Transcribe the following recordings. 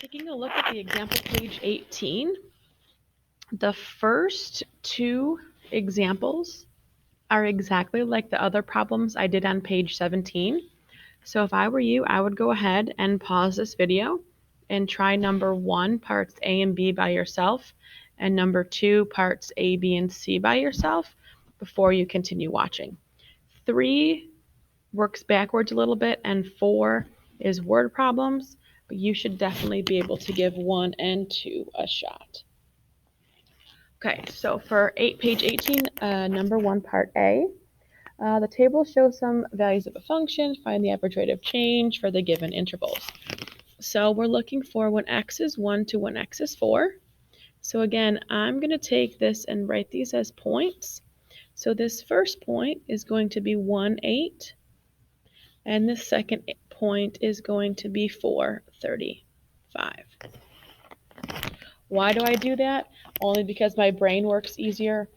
Taking a look at the example page 18, the first two examples are exactly like the other problems I did on page 17. So if I were you, I would go ahead and pause this video and try number 1, parts A and B by yourself, and number 2, parts A, B, and C by yourself before you continue watching. 3 works backwards a little bit, and 4 is word problems, but you should definitely be able to give 1 and 2 a shot. Okay, so for page 18, number 1, part A, the table shows some values of a function. Find the average rate of change for the given intervals. So we're looking for when x is 1 to when x is 4. So again, I'm going to take this and write these as points. So this first point is going to be 1, 8. And this second point is going to be 4, 35. Why do I do that? Only because my brain works easier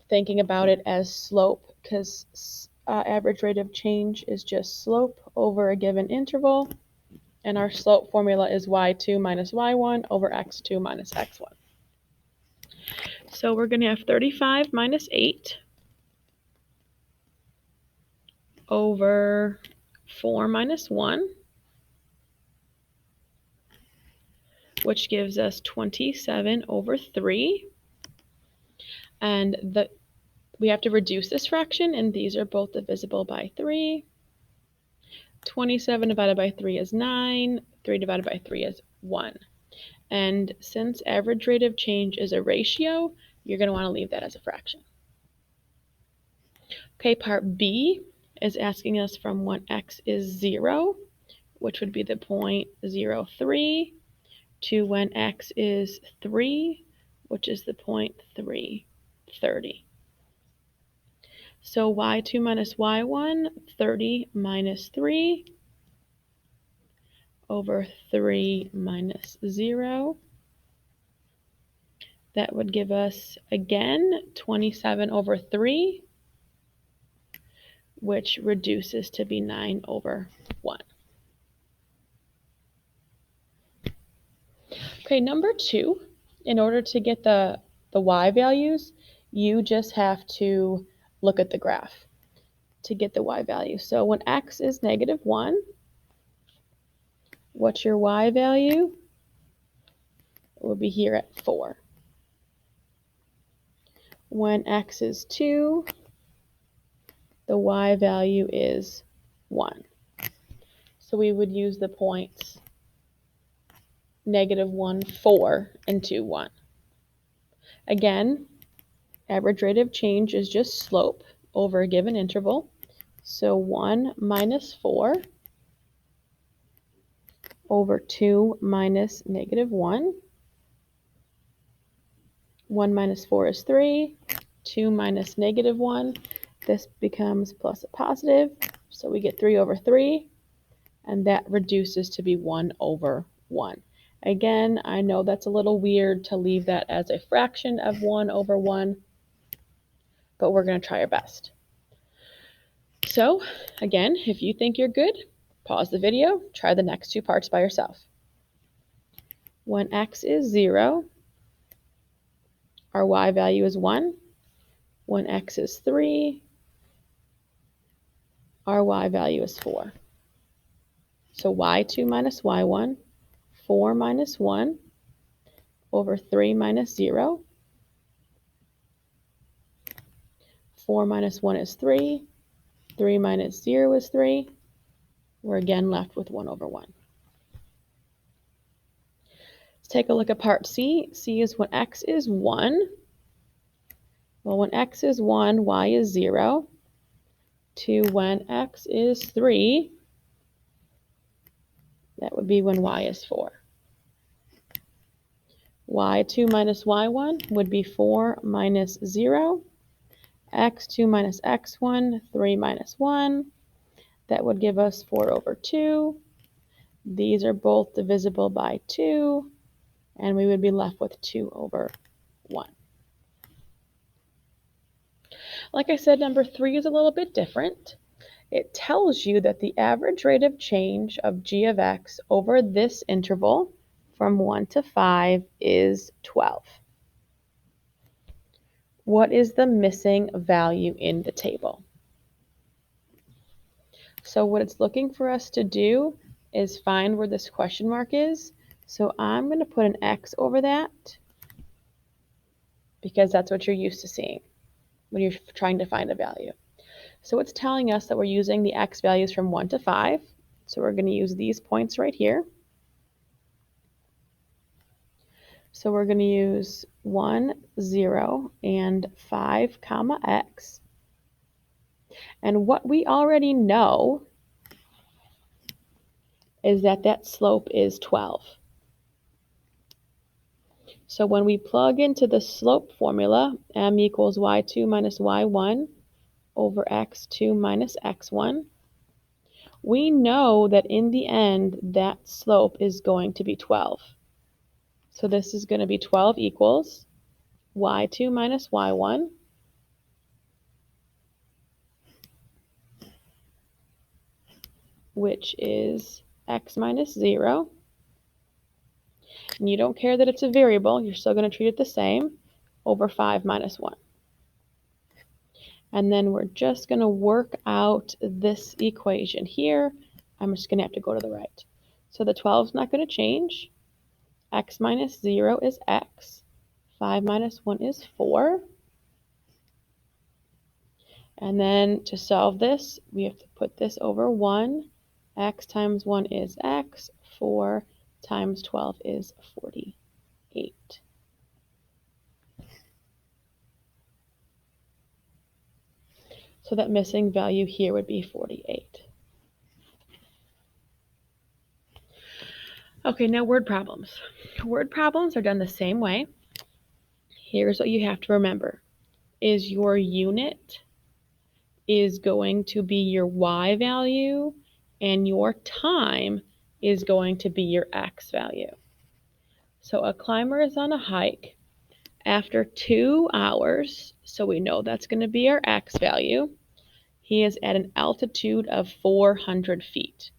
thinking about it as slope, because average rate of change is just slope over a given interval, and our slope formula is y2 minus y1 over x2 minus x1. So we're going to have 35 minus 8 over 4 minus 1, which gives us 27 over 3. And we have to reduce this fraction, and these are both divisible by 3. 27 divided by 3 is 9. 3 divided by 3 is 1. And since average rate of change is a ratio, you're going to want to leave that as a fraction. Okay, part B is asking us from when x is 0, which would be the point 0, 3, to when x is 3, which is the point 3, 30. So y2 minus y1, 30 minus 3 over 3 minus 0. That would give us, again, 27 over 3, which reduces to be 9 over 1. Okay, number 2, in order to get the y values, you just have to look at the graph to get the y value. So when x is negative 1, what's your y value? It will be here at 4. When x is 2, the y value is 1. So we would use the points negative 1, 4, and 2, 1. Again, average rate of change is just slope over a given interval. So 1 minus 4 over 2 minus negative 1. 1 minus 4 is 3. 2 minus negative 1. This becomes plus a positive. So we get 3 over 3. And that reduces to be 1 over 1. Again, I know that's a little weird to leave that as a fraction of 1 over 1, but we're going to try our best. So, again, if you think you're good, pause the video, try the next two parts by yourself. When x is 0, our y value is 1. When x is 3, our y value is 4. So y2 minus y1, 4 minus 1 over 3 minus 0. 4 minus 1 is 3. 3 minus 0 is 3. We're again left with 1 over 1. Let's take a look at part C. C is when x is 1. Well, when x is 1, y is 0. To when x is 3, that would be when y is 4. y2 minus y1 would be 4 minus 0. x2 minus x1, 3 minus 1. That would give us 4 over 2. These are both divisible by 2, and we would be left with 2 over 1. Like I said, number 3 is a little bit different. It tells you that the average rate of change of g of x over this interval, from 1 to 5 is 12. What is the missing value in the table? So what it's looking for us to do is find where this question mark is. So I'm going to put an X over that because that's what you're used to seeing when you're trying to find a value. So it's telling us that we're using the X values from 1 to 5. So we're going to use these points right here. So we're going to use 1, 0, and 5, comma, X. And what we already know is that that slope is 12. So when we plug into the slope formula, m equals y2 minus y1 over x2 minus x1, we know that in the end, that slope is going to be 12. So this is going to be 12 equals y2 minus y1 which is x minus 0. And you don't care that it's a variable, you're still going to treat it the same, over 5 minus 1. And then we're just going to work out this equation here. I'm just going to have to go to the right. So the 12 is not going to change. X minus 0 is x. 5 minus 1 is 4. And then to solve this, we have to put this over 1. X times 1 is x. 4 times 12 is 48. So that missing value here would be 48. Okay, now word problems. Word problems are done the same way. Here's what you have to remember. Is your unit is going to be your y value, and your time is going to be your x value. So a climber is on a hike after 2 hours, so we know that's going to be our x value. He is at an altitude of 400 feet,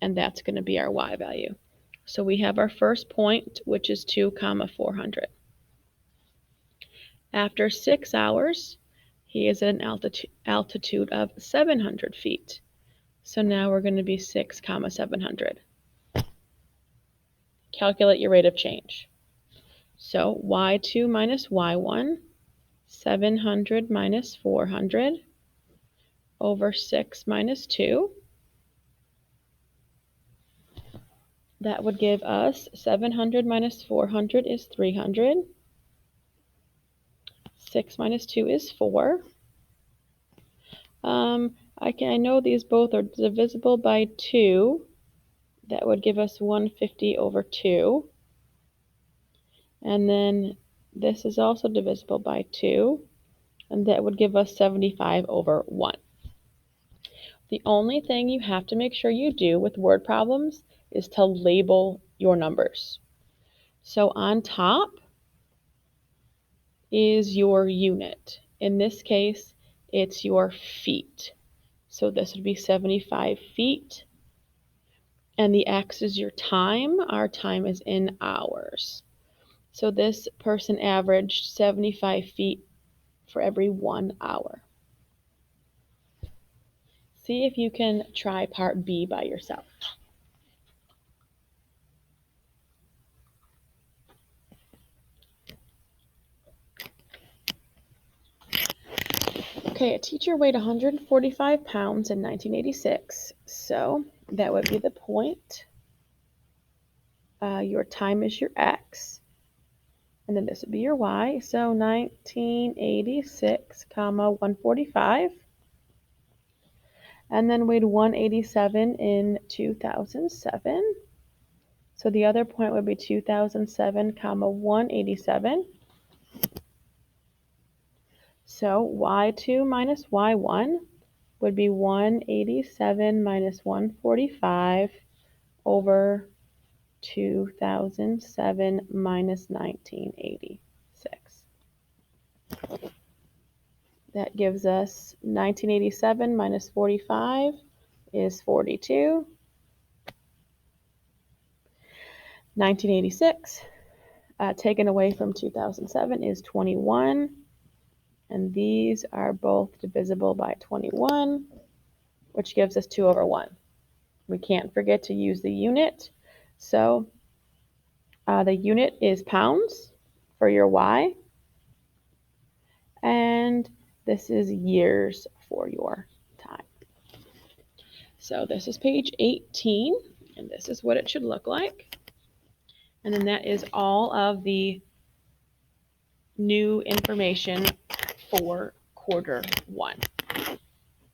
and that's going to be our y value. So we have our first point, which is 2, 400. After 6 hours, he is at an altitude of 700 feet. So now we're going to be 6, 700. Calculate your rate of change. So y2 minus y1, 700 minus 400 over 6 minus 2. That would give us 700 minus 400 is 300. 6 minus 2 is 4. I know these both are divisible by 2. That would give us 150 over 2. And then this is also divisible by 2. And that would give us 75 over 1. The only thing you have to make sure you do with word problems is to label your numbers. So on top is your unit. In this case, it's your feet. So this would be 75 feet. And the x is your time. Our time is in hours. So this person averaged 75 feet for every 1 hour. See if you can try part B by yourself. Okay, a teacher weighed 145 pounds in 1986, so that would be the point. Your time is your x, and then this would be your y. So 1986, 145, and then weighed 187 in 2007. So the other point would be 2007, 187. So y2 minus y1 would be 187 minus 145 over 2007 minus 1986. That gives us 1987 minus 45 is 42. 1986 taken away from 2007 is 21. And these are both divisible by 21, which gives us 2 over 1. We can't forget to use the unit. So the unit is pounds for your Y. And this is years for your time. So this is page 18, and this is what it should look like. And then that is all of the new information for quarter 1.